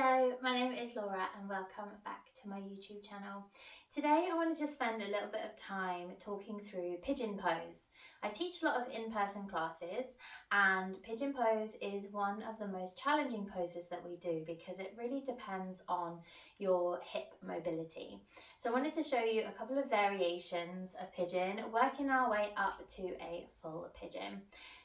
Hello, my name is Laura and welcome back to my YouTube channel. Today I wanted to spend a little bit of time talking through pigeon pose. I teach a lot of in-person classes and pigeon pose is one of the most challenging poses that we do because it really depends on your hip mobility. So I wanted to show you a couple of variations of pigeon, working our way up to a full pigeon.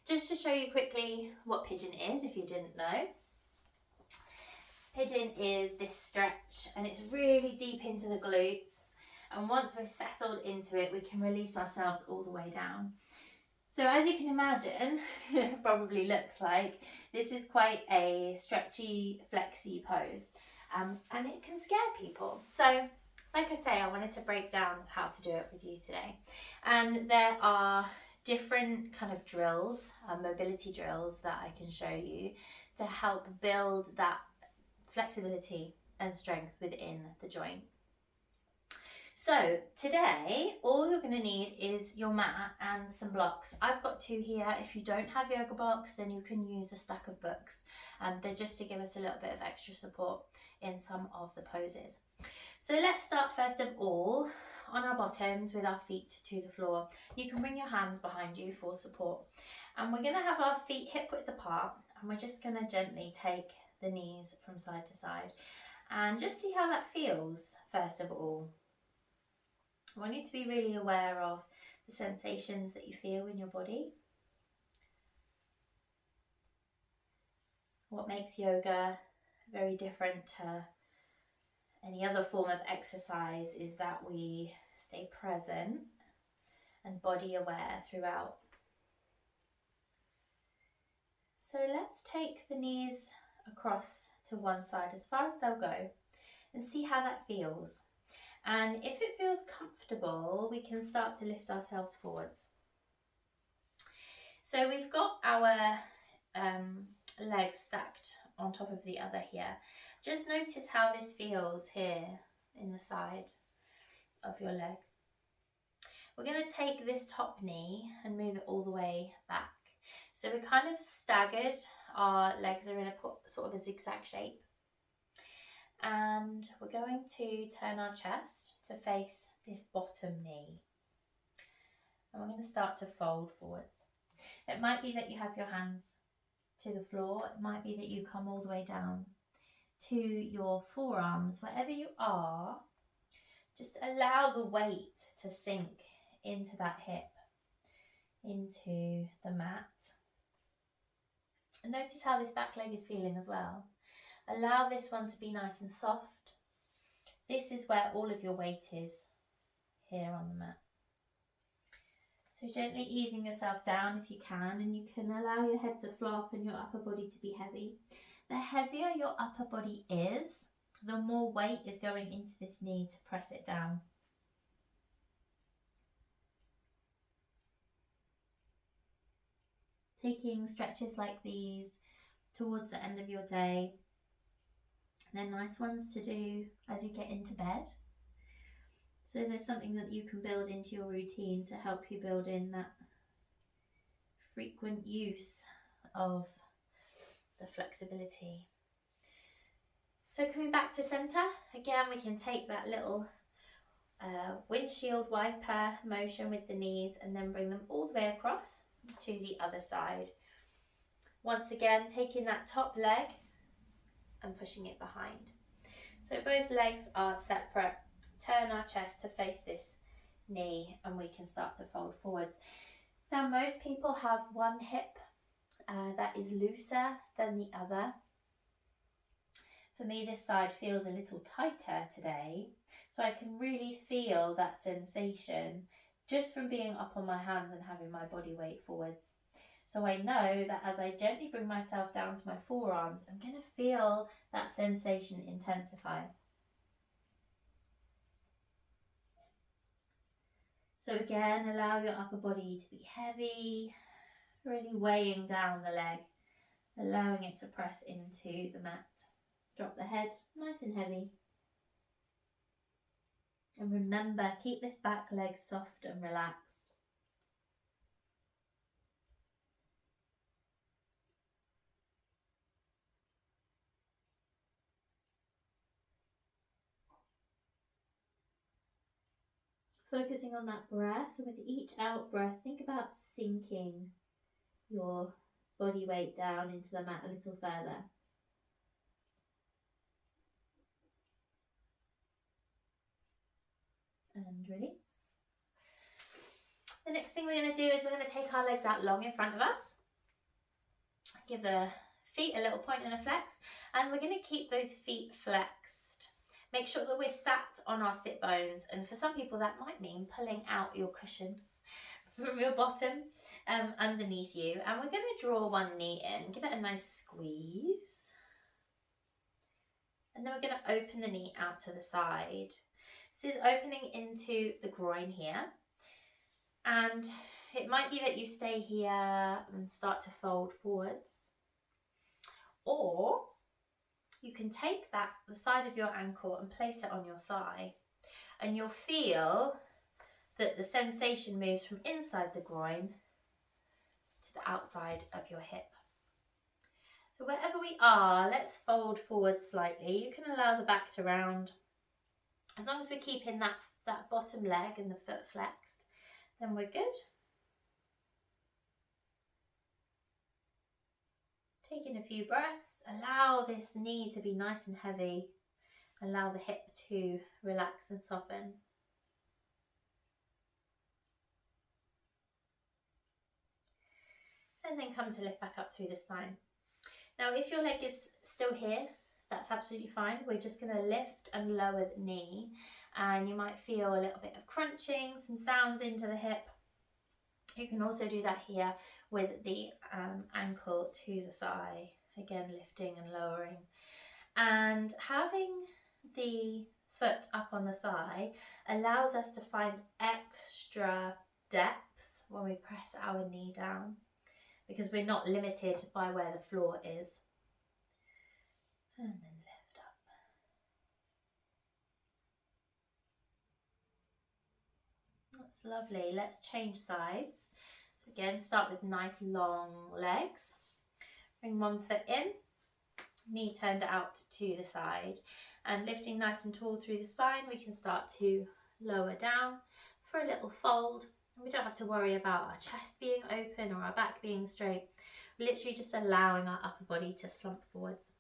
Just to show you quickly what pigeon is if you didn't know. Pigeon is this stretch and it's really deep into the glutes, and once we're settled into it we can release ourselves all the way down. So as you can imagine, it probably looks like this is quite a stretchy, flexy pose, and it can scare people. So like I say, I wanted to break down how to do it with you today, and there are different kind of drills, mobility drills that I can show you to help build that flexibility and strength within the joint. So today all you're going to need is your mat and some blocks. I've got two here. If you don't have yoga blocks, then you can use a stack of books. They're just to give us a little bit of extra support in some of the poses. So let's start first of all on our bottoms with our feet to the floor. You can bring your hands behind you for support, and we're going to have our feet hip width apart, and we're just going to gently take the knees from side to side and just see how that feels. First of all, I want you to be really aware of the sensations that you feel in your body. What makes yoga very different to any other form of exercise is that we stay present and body aware throughout. So let's take the knees across to one side as far as they'll go and see how that feels. And if it feels comfortable, we can start to lift ourselves forwards. So we've got our legs stacked on top of the other here. Just notice how this feels here in the side of your leg. We're going to take this top knee and move it all the way back. So we're kind of staggered. Our legs are in a sort of a zigzag shape. And we're going to turn our chest to face this bottom knee. And we're going to start to fold forwards. It might be that you have your hands to the floor. It might be that you come all the way down to your forearms. Wherever you are, just allow the weight to sink into that hip, into the mat. And notice how this back leg is feeling as well. Allow this one to be nice and soft. This is where all of your weight is, here on the mat. So gently easing yourself down if you can, and you can allow your head to flop and your upper body to be heavy. The heavier your upper body is, the more weight is going into this knee to press it down. Taking stretches like these towards the end of your day. They're nice ones to do as you get into bed. So there's something that you can build into your routine to help you build in that frequent use of the flexibility. So coming back to center, again we can take that little windshield wiper motion with the knees and then bring them all the way across to the other side. Once again, taking that top leg and pushing it behind. So both legs are separate. Turn our chest to face this knee and we can start to fold forwards. Now most people have one hip that is looser than the other. For me, this side feels a little tighter today, so I can really feel that sensation just from being up on my hands and having my body weight forwards. So I know that as I gently bring myself down to my forearms, I'm going to feel that sensation intensify. So again, allow your upper body to be heavy, really weighing down the leg, allowing it to press into the mat. Drop the head nice and heavy. And remember, keep this back leg soft and relaxed. Focusing on that breath. With each out breath, think about sinking your body weight down into the mat a little further. And release. The next thing we're going to do is we're going to take our legs out long in front of us. Give the feet a little point and a flex, and we're going to keep those feet flexed. Make sure that we're sat on our sit bones, and for some people that might mean pulling out your cushion from your bottom underneath you, and we're going to draw one knee in, give it a nice squeeze, and then we're going to open the knee out to the side. This is opening into the groin here, and it might be that you stay here and start to fold forwards, or you can take the side of your ankle and place it on your thigh, and you'll feel that the sensation moves from inside the groin to the outside of your hip. So wherever we are, let's fold forward slightly. You can allow the back to round. As long as we're keeping that bottom leg and the foot flexed, then we're good. Taking a few breaths, allow this knee to be nice and heavy. Allow the hip to relax and soften. And then come to lift back up through the spine. Now, if your leg is still here, that's absolutely fine. We're just going to lift and lower the knee, and you might feel a little bit of crunching, some sounds into the hip. You can also do that here with the ankle to the thigh, again lifting and lowering. And having the foot up on the thigh allows us to find extra depth when we press our knee down, because we're not limited by where the floor is. And then lift up. That's lovely. Let's change sides. So again, start with nice long legs. Bring one foot in, knee turned out to the side, and lifting nice and tall through the spine, we can start to lower down for a little fold. We don't have to worry about our chest being open or our back being straight. We're literally just allowing our upper body to slump forwards.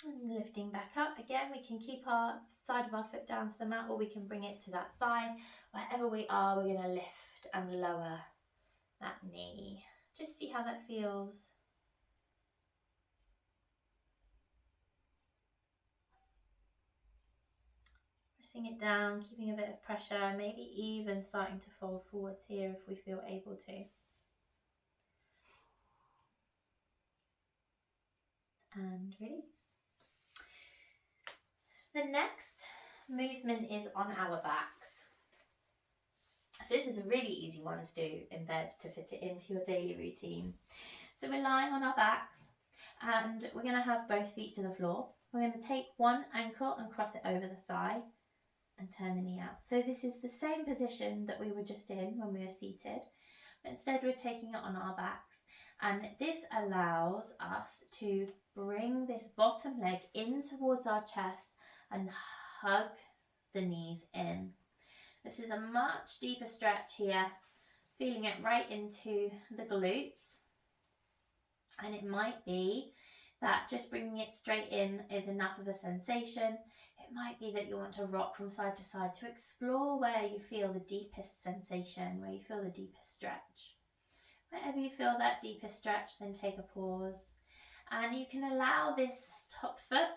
And lifting back up again, we can keep our side of our foot down to the mat, or we can bring it to that thigh. Wherever we are, we're going to lift and lower that knee. Just see how that feels. Pressing it down, keeping a bit of pressure, maybe even starting to fold forwards here if we feel able to. And release. The next movement is on our backs. So this is a really easy one to do in bed to fit it into your daily routine. So we're lying on our backs, and we're going to have both feet to the floor. We're going to take one ankle and cross it over the thigh and turn the knee out. So this is the same position that we were just in when we were seated, but instead we're taking it on our backs, and this allows us to bring this bottom leg in towards our chest and hug the knees in. This is a much deeper stretch here, feeling it right into the glutes, and it might be that just bringing it straight in is enough of a sensation. It might be that you want to rock from side to side to explore where you feel the deepest sensation, where you feel the deepest stretch. Whenever you feel that deepest stretch, then take a pause, and you can allow this top foot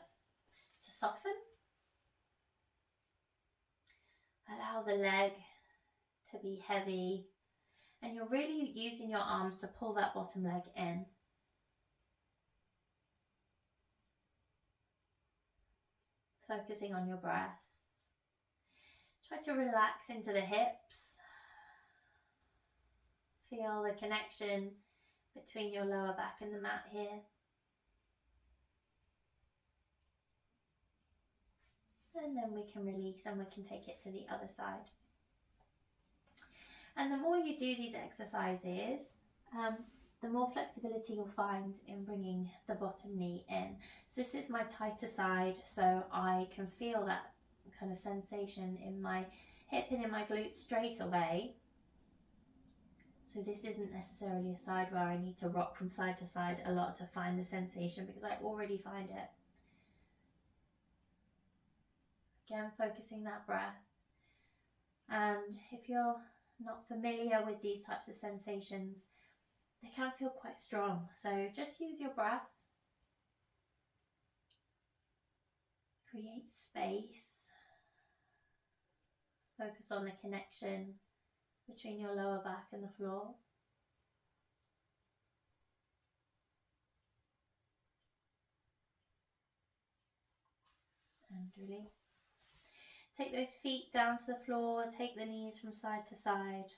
to soften. Allow the leg to be heavy, and you're really using your arms to pull that bottom leg in. Focusing on your breath. Try to relax into the hips. Feel the connection between your lower back and the mat here. And then we can release, and we can take it to the other side. And the more you do these exercises, the more flexibility you'll find in bringing the bottom knee in. So this is my tighter side, so I can feel that kind of sensation in my hip and in my glutes straight away. So this isn't necessarily a side where I need to rock from side to side a lot to find the sensation, because I already find it. Again, focusing that breath. And if you're not familiar with these types of sensations, they can feel quite strong. So just use your breath. Create space. Focus on the connection between your lower back and the floor. And release. Take those feet down to the floor, take the knees from side to side.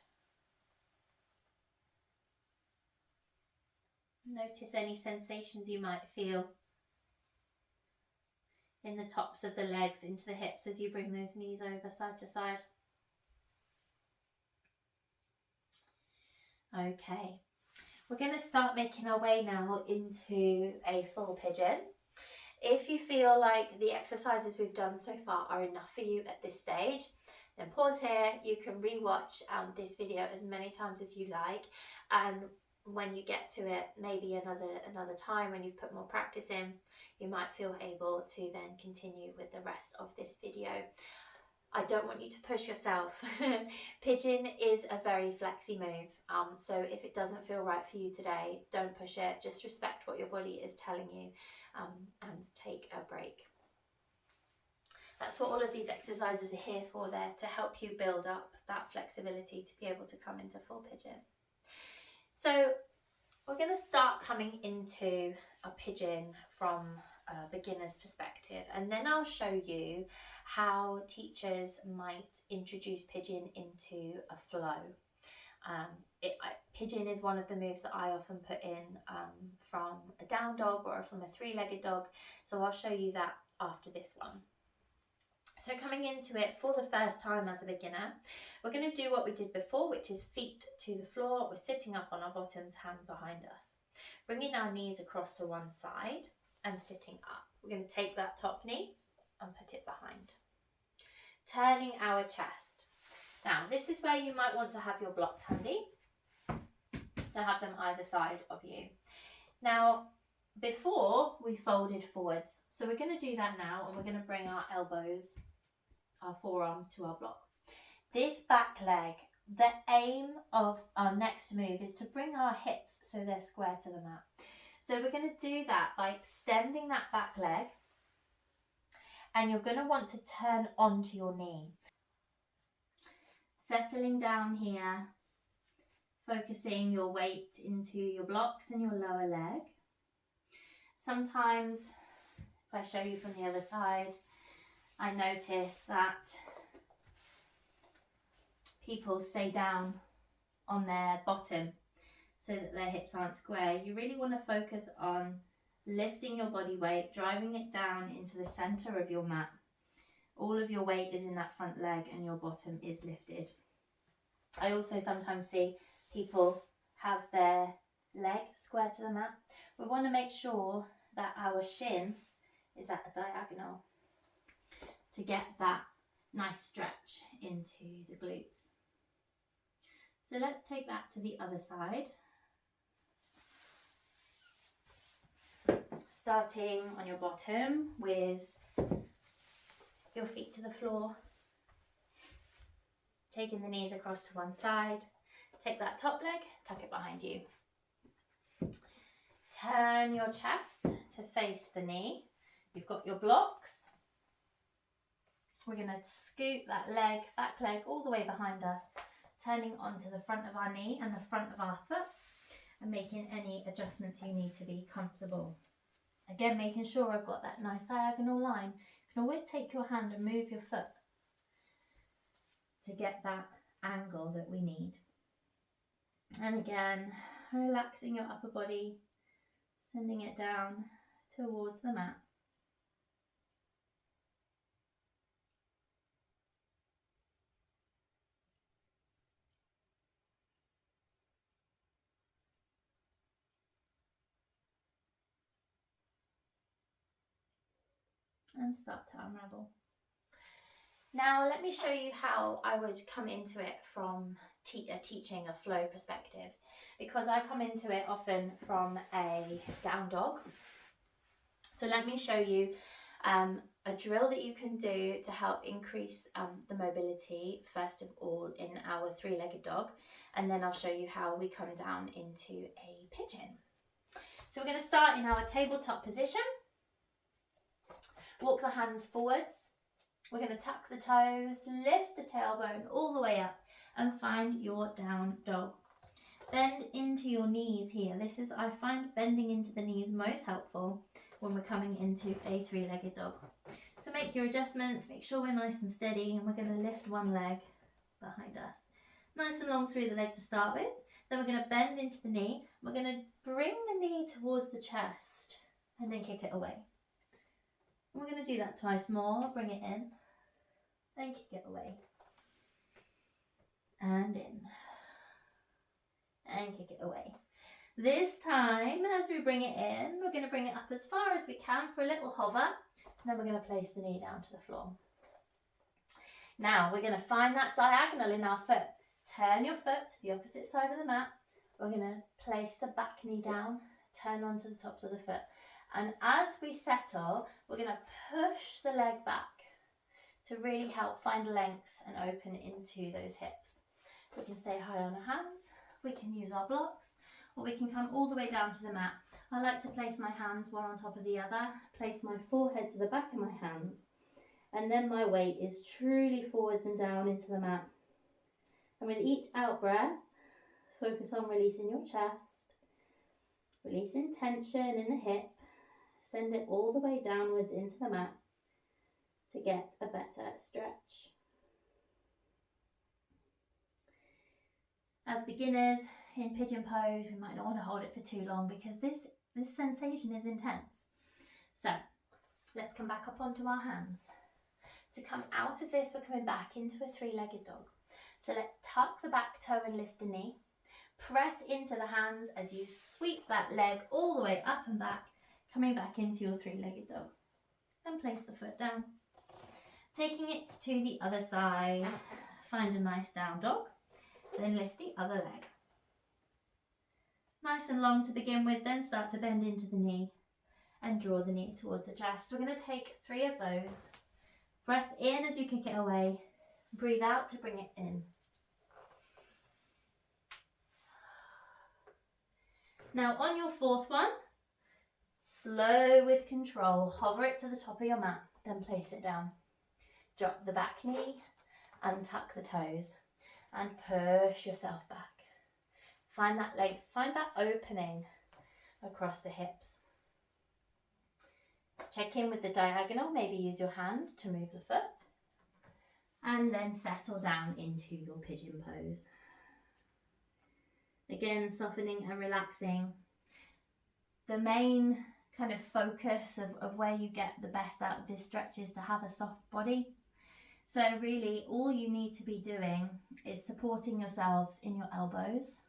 Notice any sensations you might feel in the tops of the legs into the hips as you bring those knees over side to side. Okay, we're going to start making our way now into a full pigeon. If you feel like the exercises we've done so far are enough for you at this stage, then pause here. You can re-watch this video as many times as you like, and when you get to it, maybe another time when you've put more practice in, you might feel able to then continue with the rest of this video. I don't want you to push yourself. Pigeon is a very flexy move, so if it doesn't feel right for you today, don't push it. Just respect what your body is telling you, and take a break. That's what all of these exercises are here for. They're to help you build up that flexibility to be able to come into full pigeon. So we're going to start coming into a pigeon from a beginner's perspective, and then I'll show you how teachers might introduce pigeon into a flow. Pigeon is one of the moves that I often put in from a down dog or from a three-legged dog, so I'll show you that after this one. So coming into it for the first time as a beginner, we're going to do what we did before, which is feet to the floor. We're sitting up on our bottoms, hand behind us, bringing our knees across to one side and sitting up. We're going to take that top knee and put it behind, turning our chest. Now, this is where you might want to have your blocks handy, to have them either side of you. Now, before we folded forwards, so we're going to do that now, and we're going to bring our elbows, our forearms to our block. This back leg, the aim of our next move is to bring our hips so they're square to the mat. So we're going to do that by extending that back leg, and you're going to want to turn onto your knee. Settling down here, focusing your weight into your blocks and your lower leg. Sometimes, if I show you from the other side, I notice that people stay down on their bottom so that their hips aren't square. You really want to focus on lifting your body weight, driving it down into the center of your mat. All of your weight is in that front leg and your bottom is lifted. I also sometimes see people have their leg square to the mat. We want to make sure that our shin is at a diagonal to get that nice stretch into the glutes. So let's take that to the other side. Starting on your bottom with your feet to the floor, taking the knees across to one side. Take that top leg, tuck it behind you. Turn your chest to face the knee. You've got your blocks. We're going to scoot that leg, back leg, all the way behind us, turning onto the front of our knee and the front of our foot, and making any adjustments you need to be comfortable. Again, making sure I've got that nice diagonal line. You can always take your hand and move your foot to get that angle that we need. And again, relaxing your upper body, sending it down towards the mat. and start to unravel. Now let me show you how I would come into it from teaching a flow perspective, because I come into it often from a down dog. So let me show you a drill that you can do to help increase the mobility, first of all, in our three-legged dog, and then I'll show you how we come down into a pigeon. So we're going to start in our tabletop position. Walk the hands forwards. We're going to tuck the toes, lift the tailbone all the way up and find your down dog. Bend into your knees here. I find bending into the knees most helpful when we're coming into a three-legged dog. So make your adjustments, make sure we're nice and steady, and we're going to lift one leg behind us. Nice and long through the leg to start with. Then we're going to bend into the knee. We're going to bring the knee towards the chest and then kick it away. And we're going to do that twice more. Bring it in and kick it away. And in. And kick it away. This time, as we bring it in, we're going to bring it up as far as we can for a little hover. And then we're going to place the knee down to the floor. Now, we're going to find that diagonal in our foot. Turn your foot to the opposite side of the mat. We're going to place the back knee down, turn onto the tops of the foot. And as we settle, we're going to push the leg back to really help find length and open into those hips. We can stay high on our hands. We can use our blocks, or we can come all the way down to the mat. I like to place my hands one on top of the other, place my forehead to the back of my hands, and then my weight is truly forwards and down into the mat. And with each out breath, focus on releasing your chest, releasing tension in the hip, send it all the way downwards into the mat to get a better stretch. As beginners in pigeon pose, we might not want to hold it for too long because this sensation is intense. So let's come back up onto our hands. To come out of this, we're coming back into a three-legged dog. So let's tuck the back toe and lift the knee. Press into the hands as you sweep that leg all the way up and back, coming back into your three-legged dog. And place the foot down. Taking it to the other side, find a nice down dog. Then lift the other leg. Nice and long to begin with, then start to bend into the knee and draw the knee towards the chest. We're going to take 3 of those. Breath in as you kick it away. Breathe out to bring it in. Now on your 4th one, slow with control, hover it to the top of your mat, then place it down. Drop the back knee, untuck the toes, and push yourself back. Find that length, find that opening across the hips. Check in with the diagonal, maybe use your hand to move the foot. And then settle down into your pigeon pose. Again, softening and relaxing. The main kind of focus of where you get the best out of this stretch is to have a soft body. So really all you need to be doing is supporting yourselves in your elbows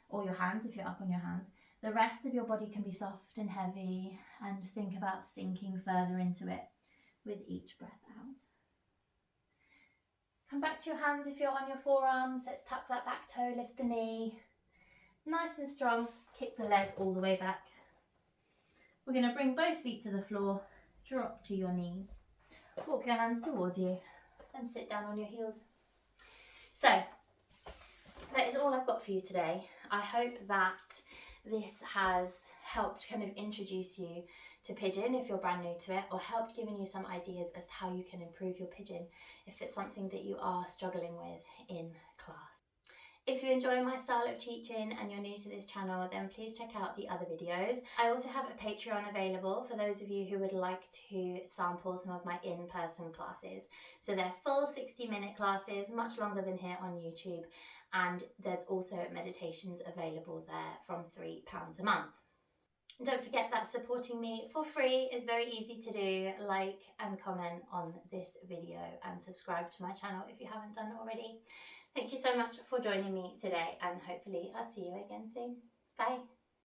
or your hands if you're up on your hands. The rest of your body can be soft and heavy, and think about sinking further into it with each breath out. Come back to your hands if you're on your forearms. Let's tuck that back toe, lift the knee. Nice and strong, kick the leg all the way back. We're going to bring both feet to the floor, drop to your knees. Walk your hands towards you and sit down on your heels. So, that is all I've got for you today. I hope that this has helped kind of introduce you to pigeon if you're brand new to it, or helped giving you some ideas as to how you can improve your pigeon if it's something that you are struggling with in class. If you enjoy my style of teaching and you're new to this channel, then please check out the other videos. I also have a Patreon available for those of you who would like to sample some of my in-person classes. So they're full 60-minute classes, much longer than here on YouTube. And there's also meditations available there from £3 a month. And don't forget that supporting me for free is very easy to do. Like and comment on this video and subscribe to my channel if you haven't done already. Thank you so much for joining me today, and hopefully I'll see you again soon. Bye.